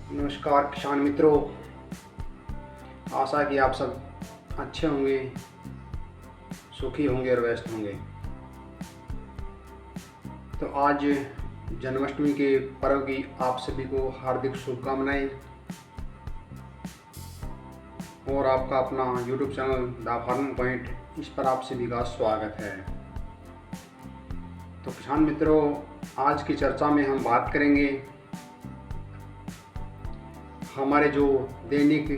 नमस्कार किसान मित्रों, आशा कि आप सब अच्छे होंगे, सुखी होंगे और व्यस्त होंगे। तो आज जन्माष्टमी के पर्व की आप सभी को हार्दिक शुभकामनाएं और आपका अपना YouTube channel the farming point, इस पर आप सभी का स्वागत है। तो किसान मित्रों, आज की चर्चा में हम बात करेंगे हमारे जो दैनिक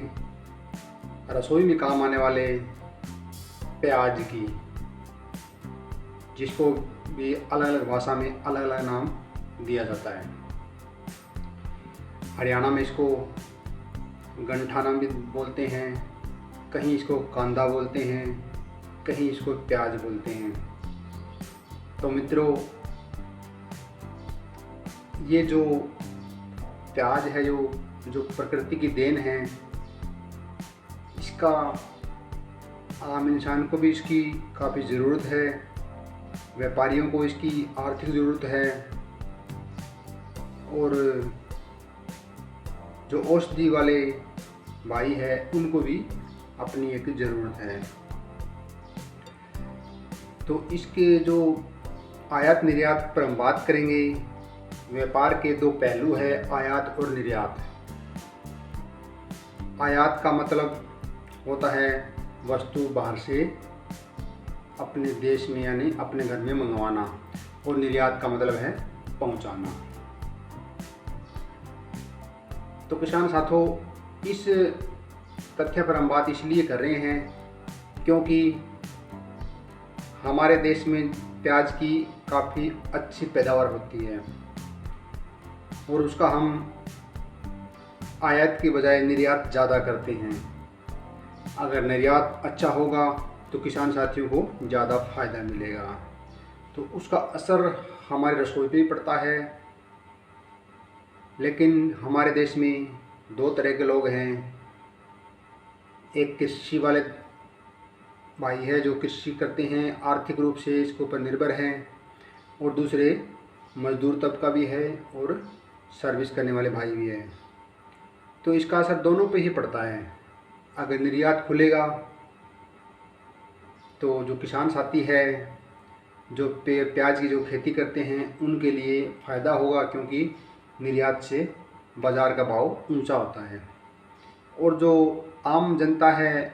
रसोई में काम आने वाले प्याज की, जिसको भी अलग अलग भाषा में अलग अलग नाम दिया जाता है। हरियाणा में इसको गंठा नाम भी बोलते हैं, कहीं इसको कांदा बोलते हैं, कहीं इसको प्याज बोलते हैं। तो मित्रों, ये जो प्याज है, जो प्रकृति की देन है, इसका आम इंसान को भी इसकी काफ़ी ज़रूरत है, व्यापारियों को इसकी आर्थिक ज़रूरत है, और जो औषधि वाले भाई है उनको भी अपनी एक ज़रूरत है। तो इसके जो आयात निर्यात पर हम बात करेंगे। व्यापार के दो पहलू है, आयात और निर्यात। आयात का मतलब होता है वस्तु बाहर से अपने देश में यानी अपने घर में मंगवाना, और निर्यात का मतलब है पहुंचाना। तो किसान साथियों, इस तथ्य पर हम बात इसलिए कर रहे हैं क्योंकि हमारे देश में प्याज की काफ़ी अच्छी पैदावार होती है और उसका हम आयात की बजाय निर्यात ज़्यादा करते हैं। अगर निर्यात अच्छा होगा तो किसान साथियों को ज़्यादा फ़ायदा मिलेगा, तो उसका असर हमारे रसोई पे भी पड़ता है। लेकिन हमारे देश में दो तरह के लोग हैं। एक कृषि वाले भाई है जो कृषि करते हैं, आर्थिक रूप से इसके ऊपर निर्भर हैं, और दूसरे मजदूर तबका भी है और सर्विस करने वाले भाई भी हैं। तो इसका असर दोनों पे ही पड़ता है। अगर निर्यात खुलेगा तो जो किसान साथी है, जो प्याज की जो खेती करते हैं, उनके लिए फ़ायदा होगा, क्योंकि निर्यात से बाज़ार का भाव ऊंचा होता है। और जो आम जनता है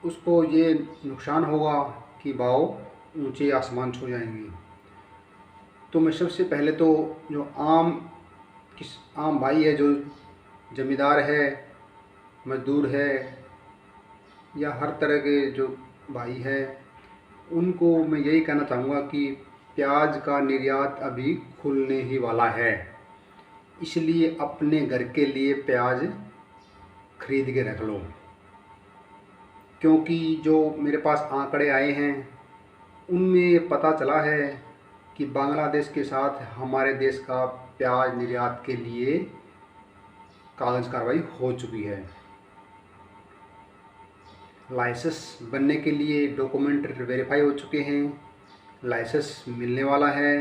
उसको ये नुकसान होगा कि भाव ऊंचे आसमान छू जाएंगे। तो मैं सबसे पहले तो जो आम भाई है, जो ज़मींदार है, मजदूर है, या हर तरह के जो भाई है, उनको मैं यही कहना चाहूँगा कि प्याज का निर्यात अभी खुलने ही वाला है, इसलिए अपने घर के लिए प्याज खरीद के रख लो। क्योंकि जो मेरे पास आंकड़े आए हैं उनमें पता चला है कि बांग्लादेश के साथ हमारे देश का प्याज निर्यात के लिए कागज कार्रवाई हो चुकी है। लाइसेंस बनने के लिए डॉक्यूमेंट वेरीफाई हो चुके हैं, लाइसेंस मिलने वाला है।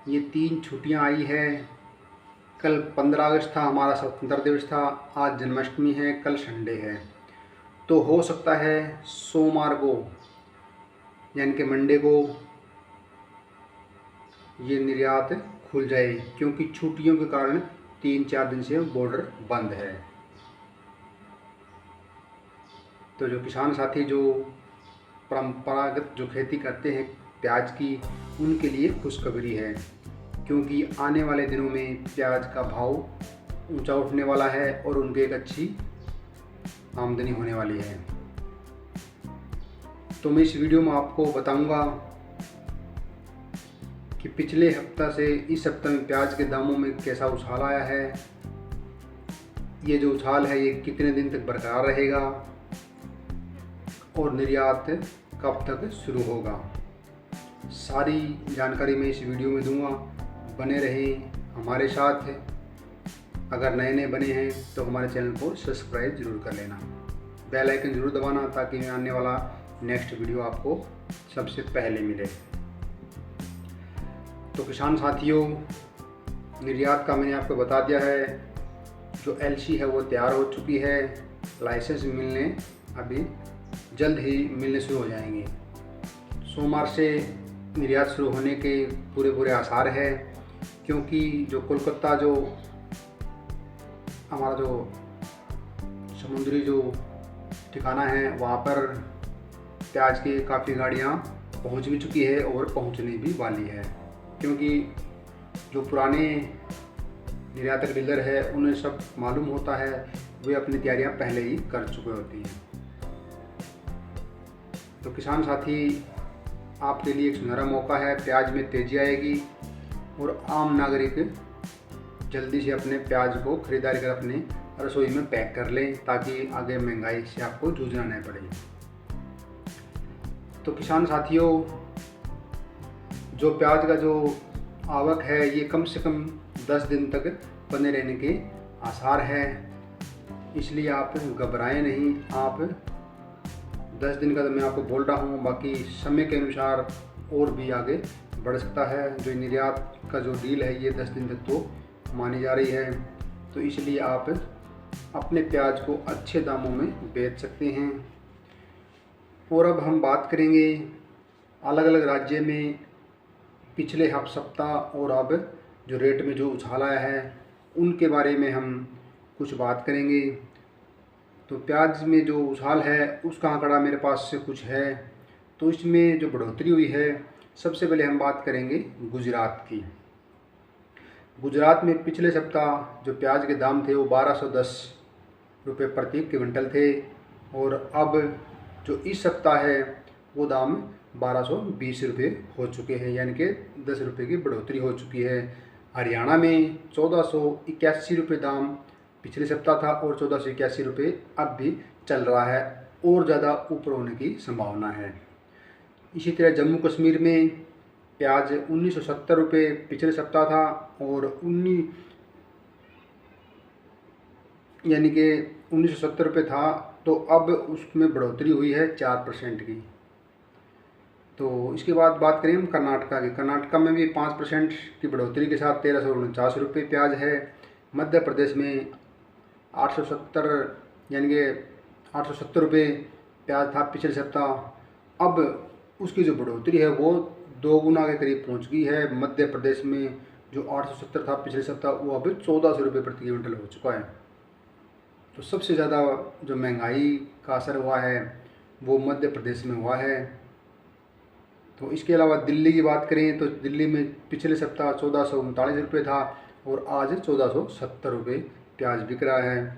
ये 3 छुट्टियां आई है। कल 15 अगस्त था, हमारा स्वतंत्रता दिवस था, आज जन्माष्टमी है, कल संडे है। तो हो सकता है सोमवार को यानी कि मंडे को ये निर्यात खुल जाए, क्योंकि छुट्टियों के कारण 3-4 दिन से बॉर्डर बंद है। तो जो किसान साथी जो परंपरागत जो खेती करते हैं प्याज की, उनके लिए खुशखबरी है, क्योंकि आने वाले दिनों में प्याज का भाव ऊंचा उठने वाला है और उनके एक अच्छी आमदनी होने वाली है। तो मैं इस वीडियो में आपको बताऊंगा कि पिछले हफ्ता से इस हफ्ते में प्याज के दामों में कैसा उछाल आया है। ये जो उछाल है ये कितने दिन तक बरकरार रहेगा और निर्यात कब तक शुरू होगा, सारी जानकारी मैं इस वीडियो में दूंगा। बने रहें हमारे साथ। अगर नए नए बने हैं तो हमारे चैनल को सब्सक्राइब जरूर कर लेना, बेल आइकन जरूर दबाना, ताकि मैं आने वाला नेक्स्ट वीडियो आपको सबसे पहले मिले। तो किसान साथियों, निर्यात का मैंने आपको बता दिया है। जो एलसी है वो तैयार हो चुकी है। लाइसेंस मिलने अभी जल्द ही मिलने शुरू हो जाएंगे। सोमवार से निर्यात शुरू होने के पूरे आसार है, क्योंकि जो कोलकाता जो हमारा जो समुद्री जो ठिकाना है वहाँ पर प्याज की काफ़ी गाड़ियाँ पहुँच भी चुकी है और पहुँचने भी वाली है, क्योंकि जो पुराने निर्यातक डीलर है उन्हें सब मालूम होता है, वे अपनी तैयारियां पहले ही कर चुके होती हैं। तो किसान साथी, आपके लिए एक सुनहरा मौका है, प्याज में तेज़ी आएगी और आम नागरिक जल्दी से अपने प्याज को खरीदारी कर अपने रसोई में पैक कर लें, ताकि आगे महंगाई से आपको जूझना नहीं पड़े। तो किसान साथियों, जो प्याज का जो आवक है ये कम से कम 10 दिन तक बने रहने के आसार है, इसलिए आप घबराएं नहीं। आप 10 दिन का तो मैं आपको बोल रहा हूँ, बाकी समय के अनुसार और भी आगे बढ़ सकता है। जो निर्यात का जो डील है ये 10 दिन तक तो मानी जा रही है, तो इसलिए आप अपने प्याज को अच्छे दामों में बेच सकते हैं। और अब हम बात करेंगे अलग अलग राज्य में पिछले सप्ताह और अब जो रेट में जो उछाल आया है उनके बारे में हम कुछ बात करेंगे। तो प्याज में जो उछाल है उसका आंकड़ा मेरे पास से कुछ है। तो इसमें जो बढ़ोतरी हुई है, सबसे पहले हम बात करेंगे गुजरात की। गुजरात में पिछले सप्ताह जो प्याज के दाम थे वो 1210 रुपये प्रति क्विंटल थे, और अब जो इस सप्ताह है वो दाम 1220 रुपये हो चुके हैं, यानी कि 10 रुपये की बढ़ोतरी हो चुकी है। हरियाणा में 1481 रुपये दाम पिछले सप्ताह था और 1481 रुपये अब भी चल रहा है, और ज़्यादा ऊपर होने की संभावना है। इसी तरह जम्मू कश्मीर में प्याज 1970 रुपये पिछले सप्ताह था और 1970 रुपये था, तो अब उसमें बढ़ोतरी हुई है 4% की। तो इसके बाद बात करें हम कर्नाटका की। कर्नाटका में भी 5% की बढ़ोतरी के साथ 1349 रुपये प्याज है। मध्य प्रदेश में 870 यानी कि 870 रुपये प्याज था पिछले सप्ताह, अब उसकी जो बढ़ोतरी है वो 2 गुना के करीब पहुंच गई है। मध्य प्रदेश में जो 870 था पिछले सप्ताह वो अब 1400 रुपये प्रति क्विंटल हो चुका है। तो सबसे ज़्यादा जो महंगाई का असर हुआ है वो मध्य प्रदेश में हुआ है। तो इसके अलावा दिल्ली की बात करें तो दिल्ली में पिछले सप्ताह 1439 रुपये था और आज 1470 रुपये प्याज बिक रहा है।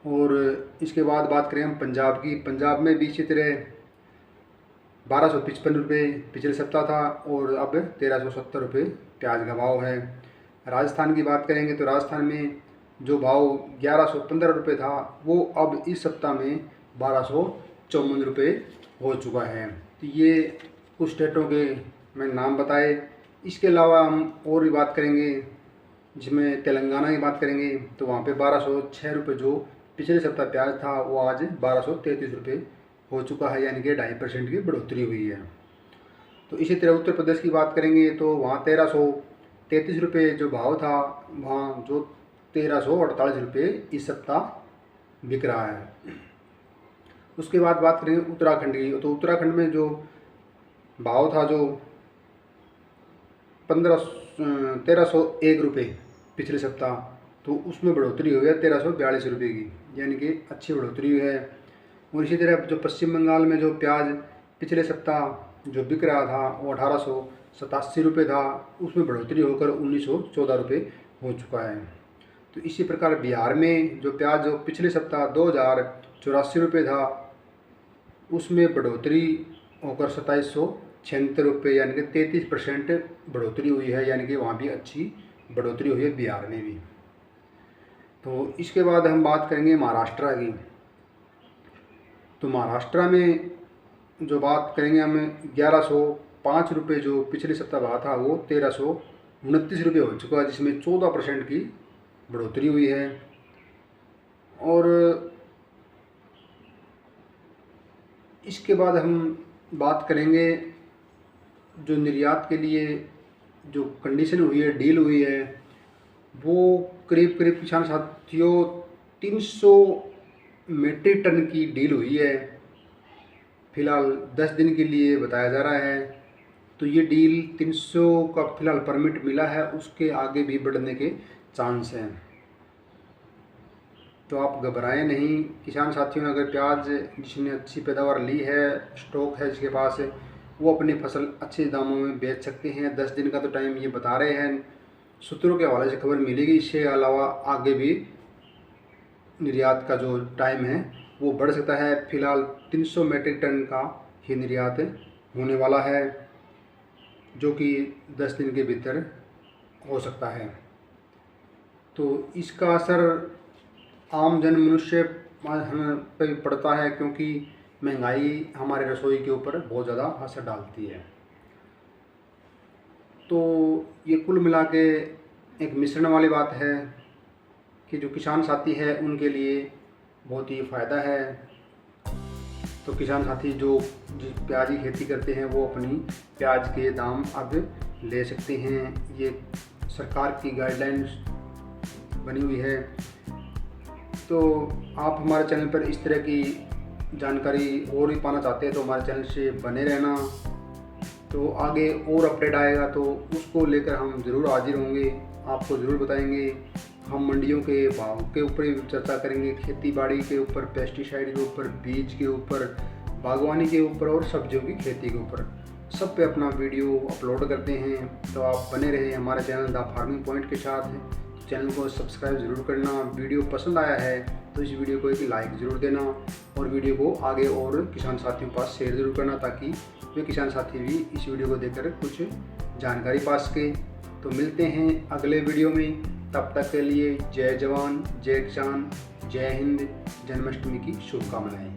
और इसके बाद बात करें हम पंजाब की। पंजाब में भी इसी तरह 1255 रुपये पिछले सप्ताह था और अब 1370 रुपये प्याज का भाव है। राजस्थान की बात करेंगे तो राजस्थान में जो भाव 1115 रुपये था वो अब इस सप्ताह में 1254 रुपये हो चुका है। तो ये कुछ स्टेटों के मैं नाम बताए। इसके अलावा हम और भी बात करेंगे, जिसमें तेलंगाना की बात करेंगे तो वहाँ पे 1206 रुपये जो पिछले सप्ताह प्याज था वो आज 1233 रुपये हो चुका है, यानी कि 2.5% की बढ़ोतरी हुई है। तो इसी तरह उत्तर प्रदेश की बात करेंगे तो वहाँ 1333 रुपये जो भाव था, वहाँ जो 1348 रुपये इस सप्ताह बिक रहा है। उसके बाद बात करेंगे उत्तराखंड की। तो उत्तराखंड में जो भाव था जो 1301 रुपये पिछले सप्ताह, तो उसमें बढ़ोतरी हुई है 1342 रुपये की, यानी कि अच्छी बढ़ोतरी हुई है। और इसी तरह जो पश्चिम बंगाल में जो प्याज पिछले सप्ताह जो बिक रहा था वो 1887 रुपये था, उसमें बढ़ोतरी होकर 1914 रुपये हो चुका है। तो इसी प्रकार बिहार में जो प्याज जो पिछले सप्ताह 2084 रुपये था, उसमें बढ़ोतरी होकर 2776 रुपये, यानी कि 33% बढ़ोतरी हुई है, यानी कि वहाँ भी अच्छी बढ़ोतरी हुई है बिहार में भी। तो इसके बाद हम बात करेंगे महाराष्ट्र की। तो महाराष्ट्र में जो बात करेंगे हम 1105 रुपये जो पिछले सप्ताह भाव था वो 1329 रुपये हो चुका है, जिसमें 14% की बढ़ोतरी हुई है। और इसके बाद हम बात करेंगे जो निर्यात के लिए जो कंडीशन हुई है, डील हुई है, वो करीब करीब किसान साथियों 300 मीट्रिक टन की डील हुई है। फ़िलहाल 10 दिन के लिए बताया जा रहा है। तो ये डील 300 का फ़िलहाल परमिट मिला है, उसके आगे भी बढ़ने के चांस हैं। तो आप घबराएं नहीं किसान साथियों। अगर प्याज जिसने अच्छी पैदावार ली है, स्टॉक है जिसके पास, वो अपनी फसल अच्छे दामों में बेच सकते हैं। 10 दिन का तो टाइम ये बता रहे हैं, सूत्रों के हवाले से खबर मिलेगी। इसके अलावा आगे भी निर्यात का जो टाइम है वो बढ़ सकता है। फ़िलहाल 300 मीट्रिक टन का ही निर्यात होने वाला है, जो कि 10 दिन के भीतर हो सकता है। तो इसका असर आम जन मनुष्य पर भी पड़ता है, क्योंकि महंगाई हमारे रसोई के ऊपर बहुत ज़्यादा असर डालती है। तो ये कुल मिला के एक मिश्रण वाली बात है कि जो किसान साथी है उनके लिए बहुत ही फ़ायदा है। तो किसान साथी जो प्याज की खेती करते हैं वो अपनी प्याज के दाम अब ले सकते हैं। ये सरकार की गाइडलाइंस बनी हुई है। तो आप हमारे चैनल पर इस तरह की जानकारी और भी पाना चाहते हैं तो हमारे चैनल से बने रहना। तो आगे और अपडेट आएगा तो उसको लेकर हम ज़रूर हाजिर होंगे, आपको ज़रूर बताएंगे। हम मंडियों के भाव के ऊपर भी चर्चा करेंगे, खेती बाड़ी के ऊपर, पेस्टिसाइड के ऊपर, बीज के ऊपर, बागवानी के ऊपर और सब्जियों की खेती के ऊपर, सब पे अपना वीडियो अपलोड करते हैं। तो आप बने रहे हमारे चैनल द फार्मिंग पॉइंट के साथ। चैनल को सब्सक्राइब ज़रूर करना। वीडियो पसंद आया है तो इस वीडियो को एक लाइक ज़रूर देना और वीडियो को आगे और किसान साथियों के पास शेयर ज़रूर करना, ताकि वे किसान साथी भी इस वीडियो को देखकर कुछ जानकारी पा सके। तो मिलते हैं अगले वीडियो में, तब तक के लिए जय जवान, जय किसान, जय हिंद। जन्माष्टमी की शुभकामनाएँ।